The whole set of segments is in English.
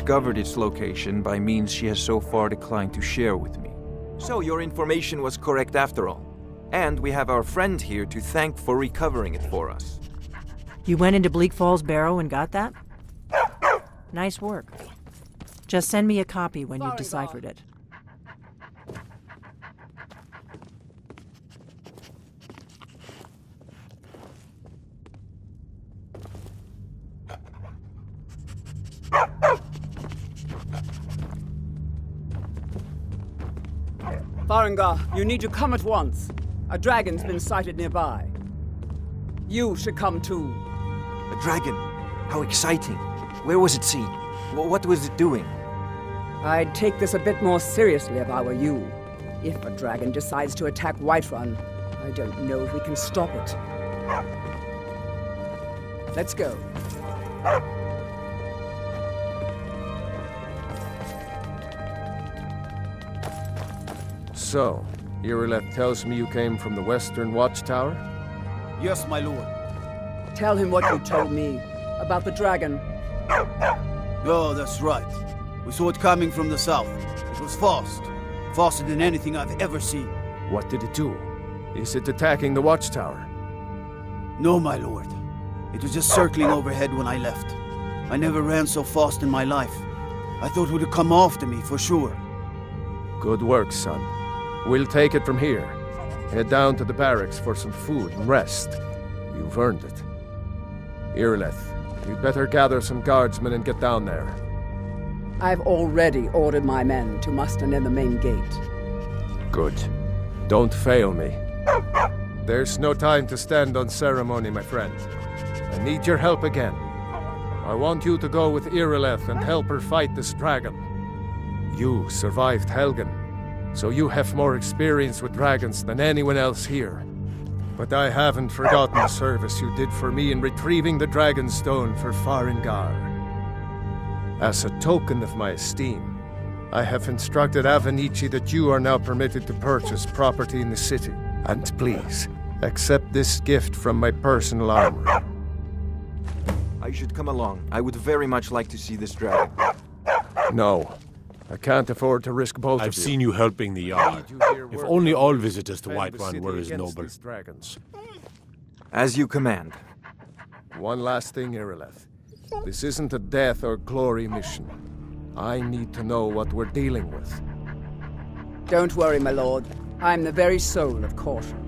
discovered its location by means she has so far declined to share with me. So your information was correct after all. And we have our friend here to thank for recovering it for us. You went into Bleak Falls Barrow and got that? Nice work. Just send me a copy when you've deciphered it. Farengar, you need to come at once. A dragon's been sighted nearby. You should come too. A dragon? How exciting. Where was it seen? What was it doing? I'd take this a bit more seriously if I were you. If a dragon decides to attack Whiterun, I don't know if we can stop it. Let's go. So, Irileth tells me you came from the Western Watchtower? Yes, my lord. Tell him what you told me about the dragon. Oh, that's right. We saw it coming from the south. It was fast. Faster than anything I've ever seen. What did it do? Is it attacking the Watchtower? No, my lord. It was just circling overhead when I left. I never ran so fast in my life. I thought it would come after me, for sure. Good work, son. We'll take it from here. Head down to the barracks for some food and rest. You've earned it. Irileth, you'd better gather some guardsmen and get down there. I've already ordered my men to muster near the main gate. Good. Don't fail me. There's no time to stand on ceremony, my friend. I need your help again. I want you to go with Irileth and help her fight this dragon. You survived Helgen, so you have more experience with dragons than anyone else here. But I haven't forgotten the service you did for me in retrieving the Dragon's Stone for Farengar. As a token of my esteem, I have instructed Avenici that you are now permitted to purchase property in the city. And please, accept this gift from my personal armor. I should come along. I would very much like to see this dragon. No. I can't afford to risk both of you. I've seen you helping the Jarl. If only all visitors to Whiterun were as noble. Dragons. As you command. One last thing, Irileth. This isn't a death or glory mission. I need to know what we're dealing with. Don't worry, my lord. I'm the very soul of caution.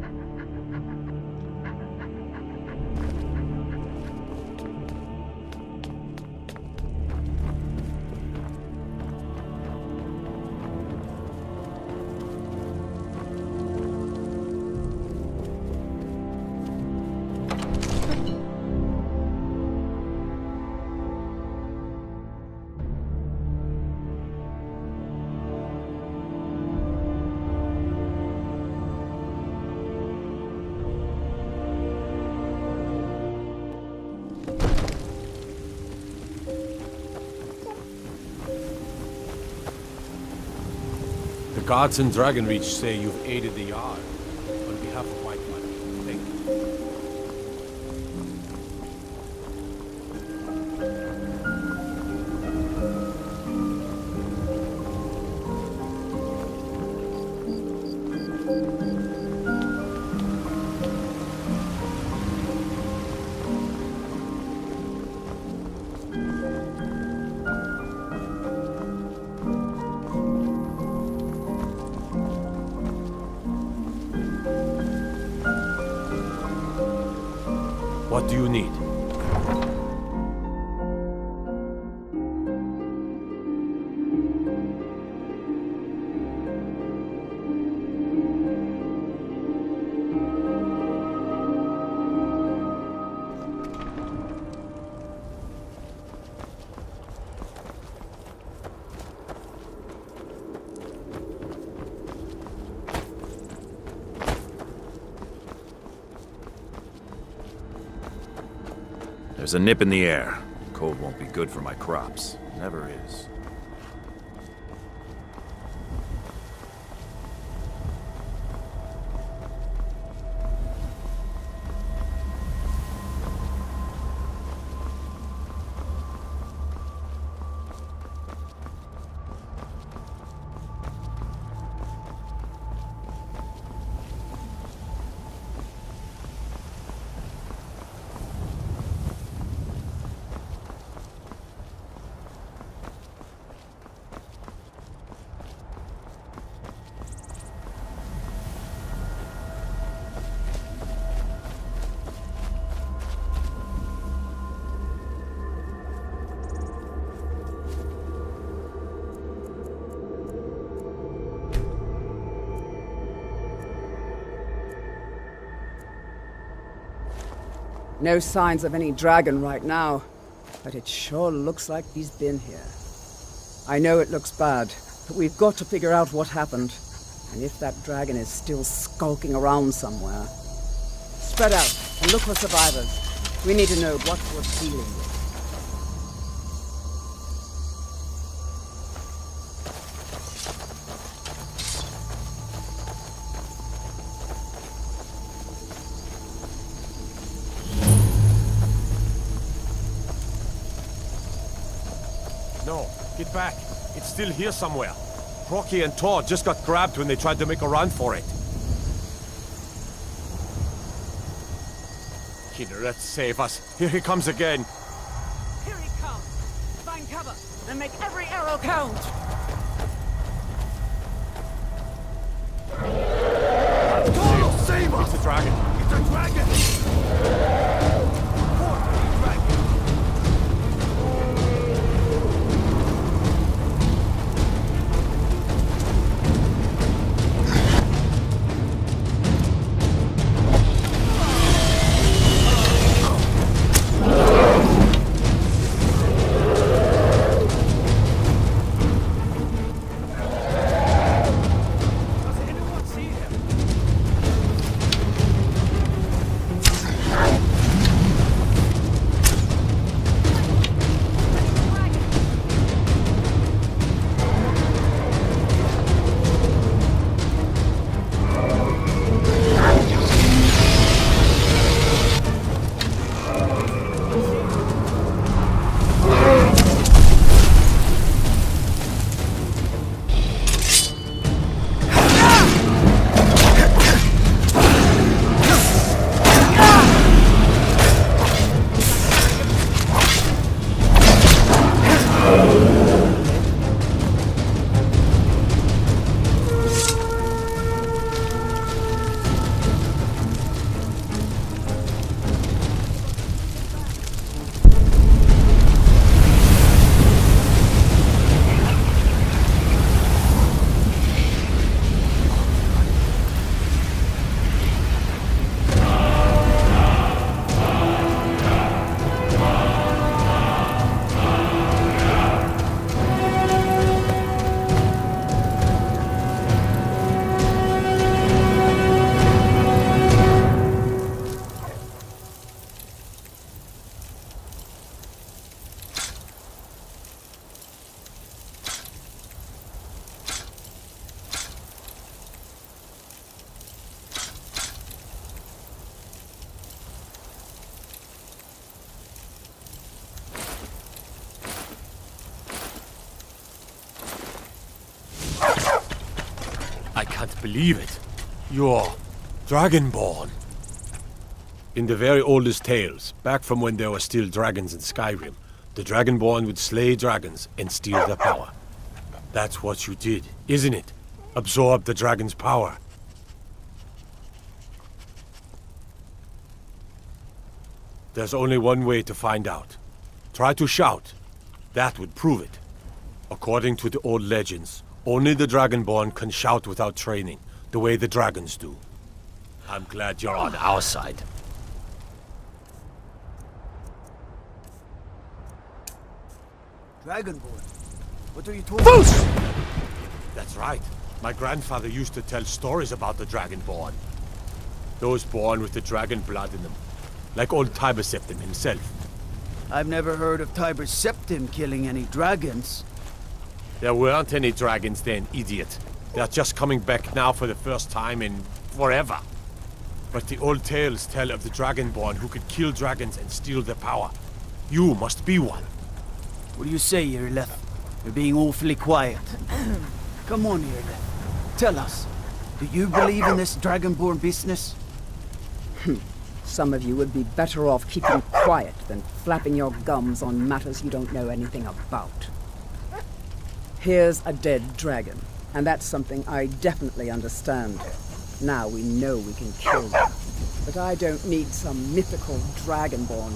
The gods in Dragonreach say you've aided the Jarl. On behalf of Whiterun, thank you. What do you need? There's a nip in the air. Cold won't be good for my crops. Never is. No signs of any dragon right now, but it sure looks like he's been here. I know it looks bad, but we've got to figure out what happened. And if that dragon is still skulking around somewhere. Spread out and look for survivors. We need to know what we're dealing with. No, get back. It's still here somewhere. Crocky and Tor just got grabbed when they tried to make a run for it. Kynareth, save us. Here he comes again. Here he comes. Find cover and make every arrow count. Save us! It's a dragon. It's a dragon! I can't believe it. You're Dragonborn. In the very oldest tales, back from when there were still dragons in Skyrim, the Dragonborn would slay dragons and steal their power. That's what you did, isn't it? Absorb the dragon's power. There's only one way to find out. Try to shout. That would prove it. According to the old legends, only the Dragonborn can shout without training, the way the dragons do. I'm glad you're on our side. Dragonborn? What are you talking about? That's right. My grandfather used to tell stories about the Dragonborn. Those born with the dragon blood in them. Like old Tiber Septim himself. I've never heard of Tiber Septim killing any dragons. There weren't any dragons then, idiot. They're just coming back now for the first time in forever. But the old tales tell of the Dragonborn who could kill dragons and steal their power. You must be one. What do you say, Irileth? You're being awfully quiet. Come on, Irileth. Tell us. Do you believe in this Dragonborn business? Some of you would be better off keeping quiet than flapping your gums on matters you don't know anything about. Here's a dead dragon, and that's something I definitely understand. Now we know we can kill them. But I don't need some mythical Dragonborn.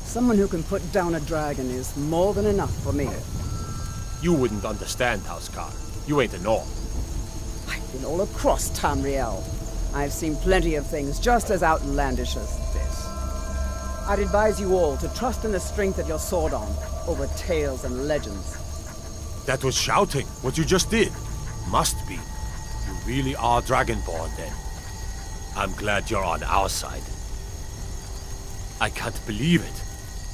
Someone who can put down a dragon is more than enough for me. You wouldn't understand, Housecar. You ain't a Norn. I've been all across Tamriel. I've seen plenty of things just as outlandish as this. I'd advise you all to trust in the strength of your sword arm over tales and legends. That was shouting, what you just did. Must be. You really are Dragonborn, then. I'm glad you're on our side. I can't believe it.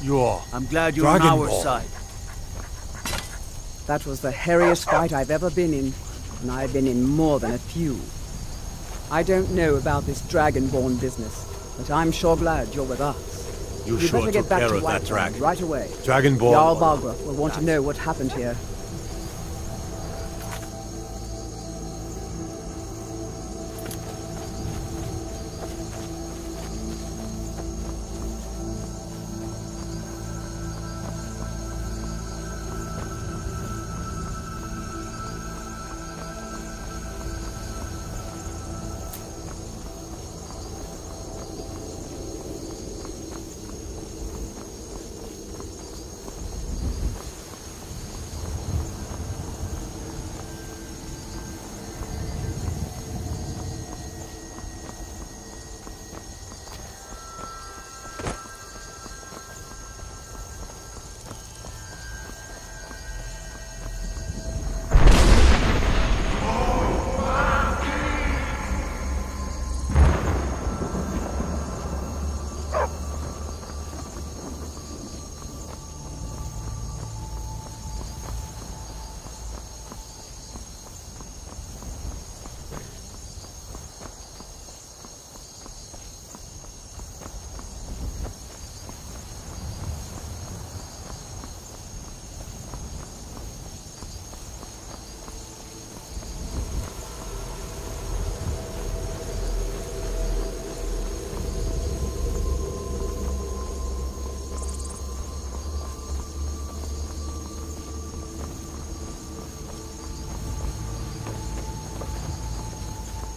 You're... I'm glad you're on our Dragonborn. side. That was the hairiest fight I've ever been in, and I've been in more than a few. I don't know about this Dragonborn business, but I'm sure glad you're with us. You We'd sure better took get back care to of that Whiterun dragon. right away. Dragonborn. Jarl Balgruuf will want to know what happened here.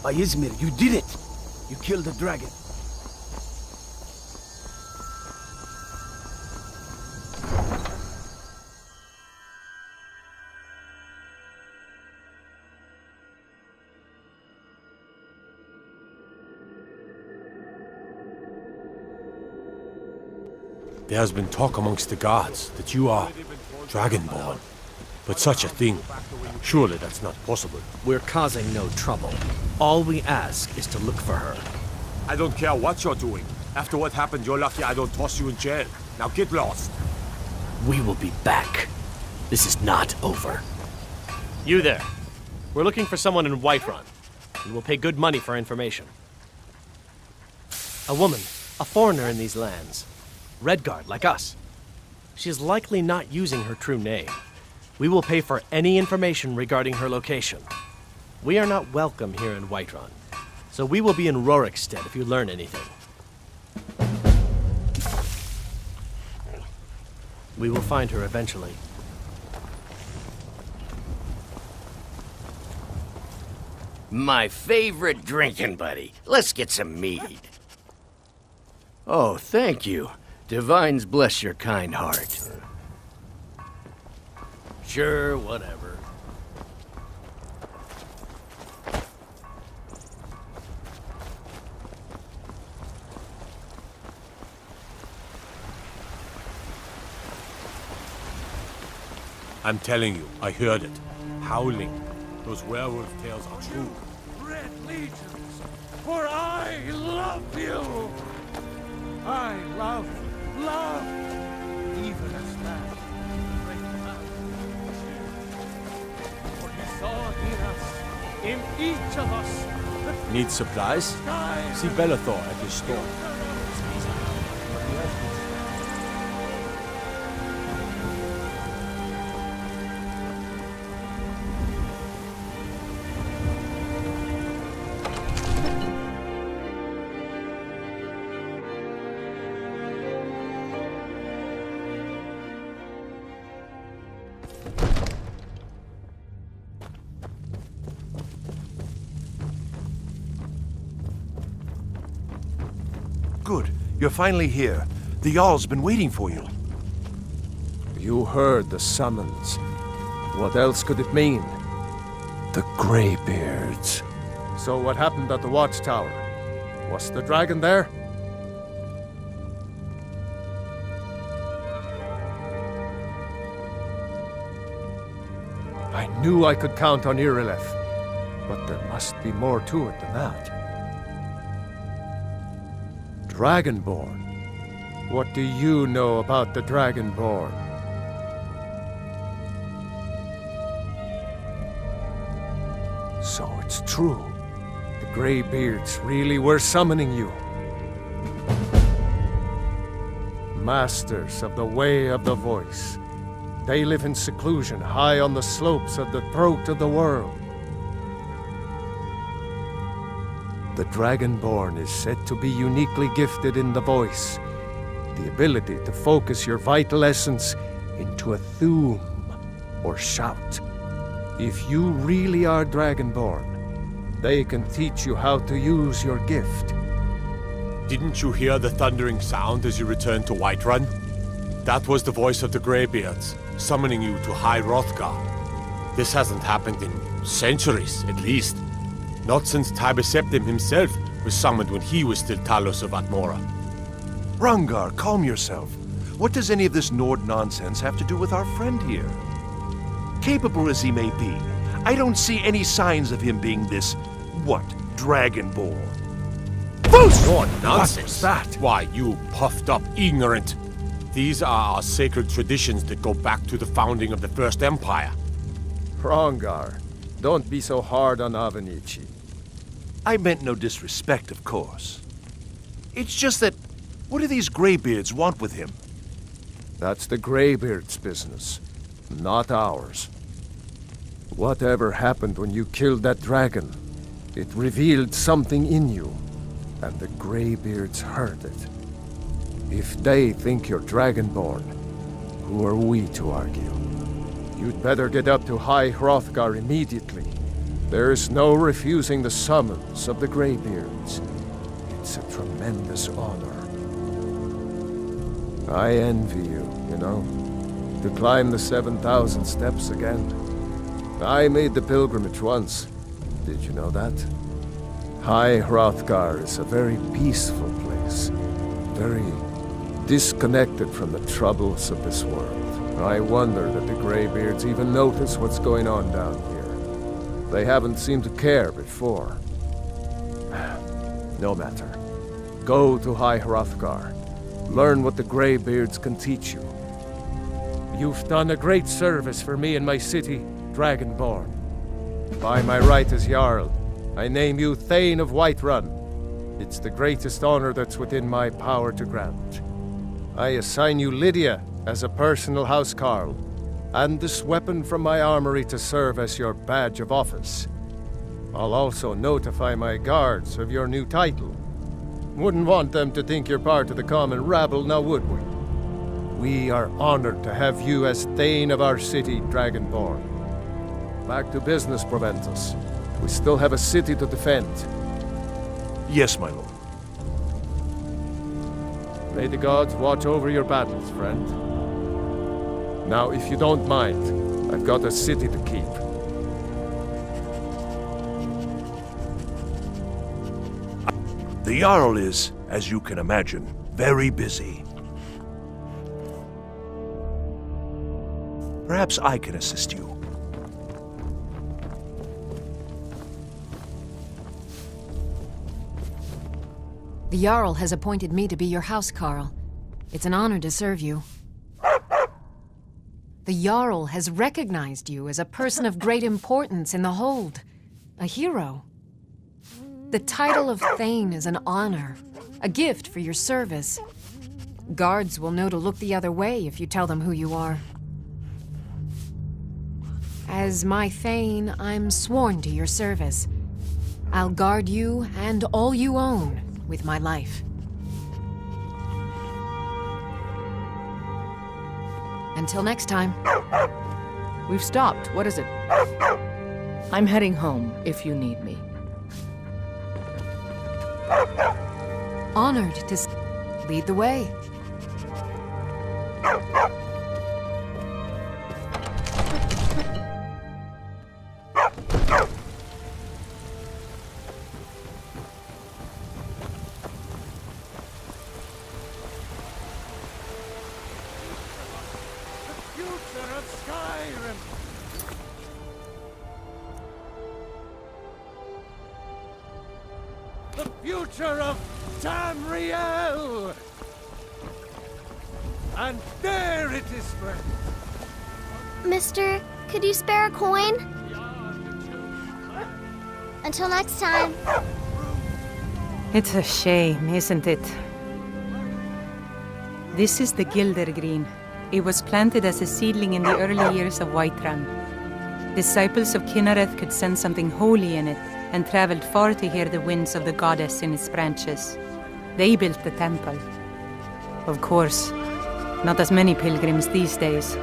By Izmir, you did it! You killed the dragon. There has been talk amongst the gods that you are Dragonborn. But such a thing, surely that's not possible. We're causing no trouble. All we ask is to look for her. I don't care what you're doing. After what happened, you're lucky I don't toss you in jail. Now get lost. We will be back. This is not over. You there. We're looking for someone in Whiterun. And we'll pay good money for information. A woman, a foreigner in these lands. Redguard, like us. She is likely not using her true name. We will pay for any information regarding her location. We are not welcome here in Whiterun, so we will be in Rorikstead if you learn anything. We will find her eventually. My favorite drinking buddy. Let's get some mead. Oh, thank you. Divines bless your kind heart. Sure, whatever. I'm telling you, I heard it. Howling. Those werewolf tales are true. Red Legions, for I love you. I love, even as that great mountain. For he saw in each of us, the Need supplies? sky. See Bellathor at his store. Good. You're finally here. The Jarl's been waiting for you. You heard the summons. What else could it mean? The Greybeards. So what happened at the watchtower? Was the dragon there? I knew I could count on Irileth, but there must be more to it than that. Dragonborn. What do you know about the Dragonborn? So it's true. The Greybeards really were summoning you. Masters of the Way of the Voice. They live in seclusion high on the slopes of the throat of the world. The Dragonborn is said to be uniquely gifted in the voice, the ability to focus your vital essence into a thume or shout. If you really are Dragonborn, they can teach you how to use your gift. Didn't you hear the thundering sound as you returned to Whiterun? That was the voice of the Greybeards, summoning you to High Hrothgar. This hasn't happened in centuries, at least. Not since Tiber Septim himself was summoned when he was still Talos of Atmora. Hrongar, calm yourself. What does any of this Nord nonsense have to do with our friend here? Capable as he may be, I don't see any signs of him being this, Dragonborn. Nord nonsense? What was that? Why, you puffed up ignorant. These are our sacred traditions that go back to the founding of the First Empire. Hrongar, don't be so hard on Avenici. I meant no disrespect, of course. It's just that, what do these Greybeards want with him? That's the Greybeards' business, not ours. Whatever happened when you killed that dragon, it revealed something in you, and the Greybeards heard it. If they think you're Dragonborn, who are we to argue? You'd better get up to High Hrothgar immediately. There's no refusing the summons of the Greybeards. It's a tremendous honor. I envy you, you know, to climb the 7,000 steps again. I made the pilgrimage once. Did you know that? High Hrothgar is a very peaceful place. Very disconnected from the troubles of this world. I wonder that the Greybeards even notice what's going on down here. They haven't seemed to care before. No matter. Go to High Hrothgar. Learn what the Greybeards can teach you. You've done a great service for me and my city, Dragonborn. By my right as Jarl, I name you Thane of Whiterun. It's the greatest honor that's within my power to grant. I assign you Lydia as a personal housecarl, and this weapon from my armory to serve as your badge of office. I'll also notify my guards of your new title. Wouldn't want them to think you're part of the common rabble, now would we? We are honored to have you as Thane of our city, Dragonborn. Back to business, Proventus. We still have a city to defend. Yes, my lord. May the gods watch over your battles, friend. Now, if you don't mind, I've got a city to keep. The Jarl is, as you can imagine, very busy. Perhaps I can assist you. The Jarl has appointed me to be your housecarl. It's an honor to serve you. The Jarl has recognized you as a person of great importance in the Hold. A hero. The title of Thane is an honor, a gift for your service. Guards will know to look the other way if you tell them who you are. As my Thane, I'm sworn to your service. I'll guard you and all you own with my life. Until next time. We've stopped. What is it? I'm heading home, if you need me. Honored to lead the way. Future of Skyrim! the future of Tamriel! And there it is, friend. Mister, could you spare a coin? Until next time. It's a shame, isn't it? This is the Gildergreen. It was planted as a seedling in the early years of Whiterun. Disciples of Kinnereth could sense something holy in it and traveled far to hear the winds of the goddess in its branches. They built the temple. Of course, not as many pilgrims these days.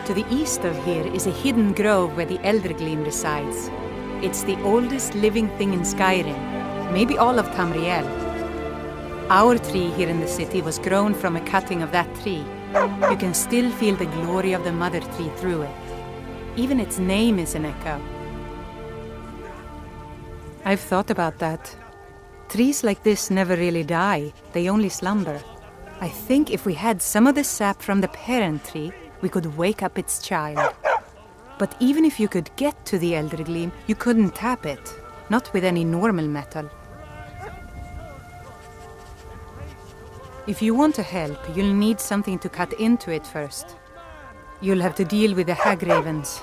To the east of here is a hidden grove where the Eldergleam resides. It's the oldest living thing in Skyrim, maybe all of Tamriel. Our tree here in the city was grown from a cutting of that tree. You can still feel the glory of the mother tree through it. Even its name is an echo. I've thought about that. Trees like this never really die, they only slumber. I think if we had some of the sap from the parent tree, we could wake up its child. But even if you could get to the Eldergleam, you couldn't tap it. Not with any normal metal. If you want to help, you'll need something to cut into it first. You'll have to deal with the hag ravens.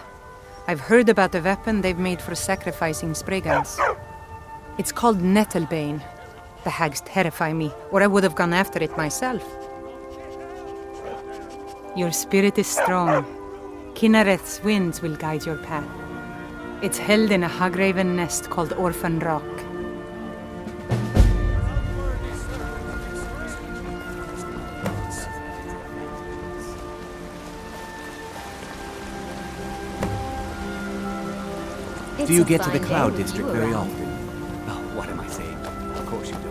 I've heard about the weapon they've made for sacrificing Spriggans. It's called Nettlebane. The hags terrify me, or I would have gone after it myself. Your spirit is strong. Kinnereth's winds will guide your path. It's held in a hagraven nest called Orphan Rock. Do you get to the Cloud District very often? Oh, what am I saying? Of course you do.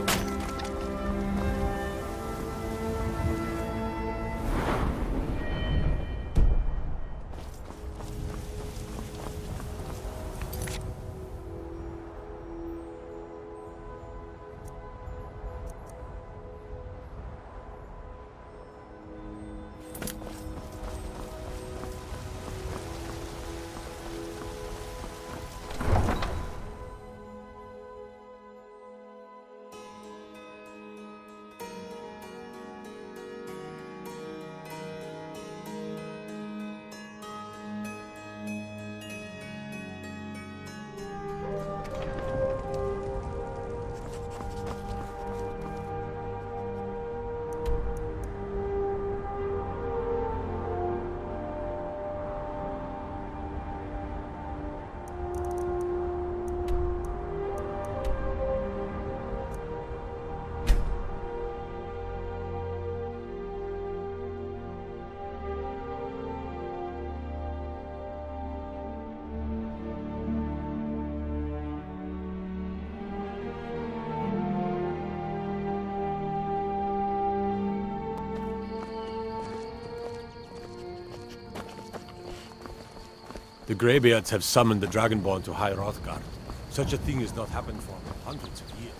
The Greybeards have summoned the Dragonborn to High Hrothgar. Such a thing has not happened for hundreds of years.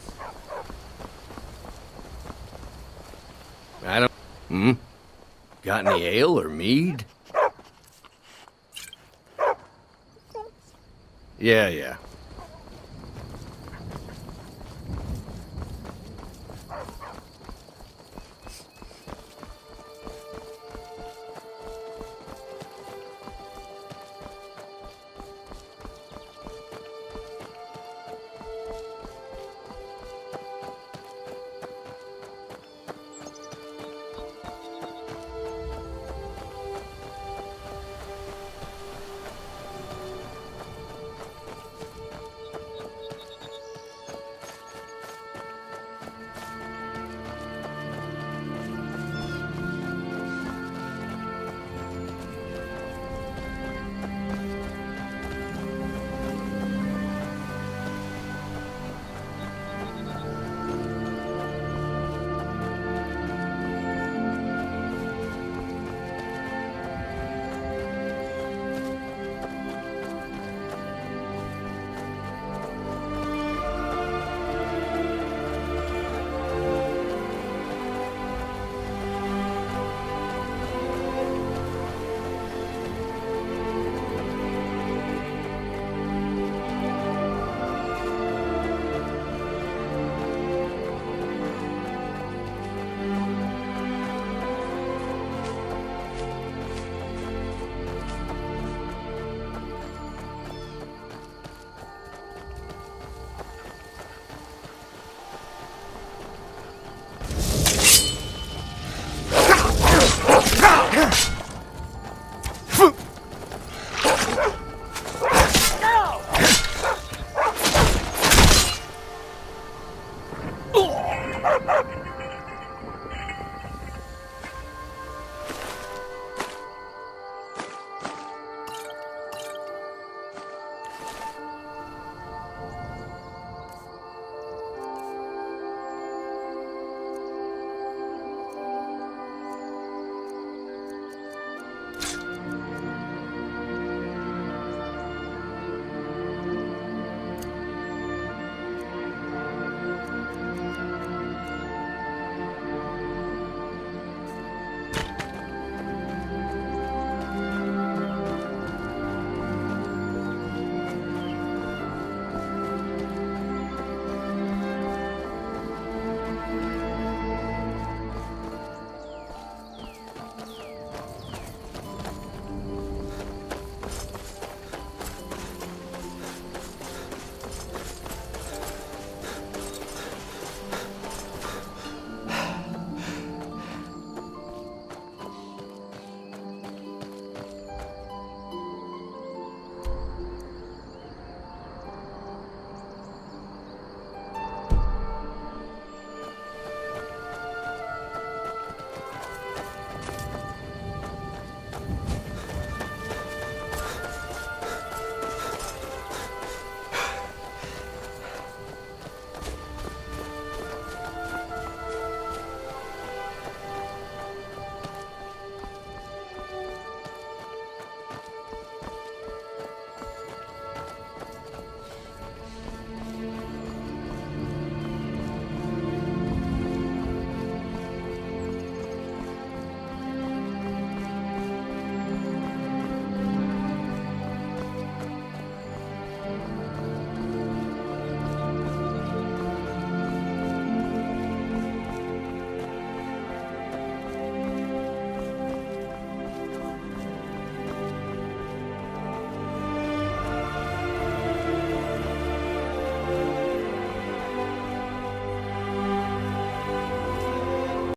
Madam? Got any ale or mead? Yeah.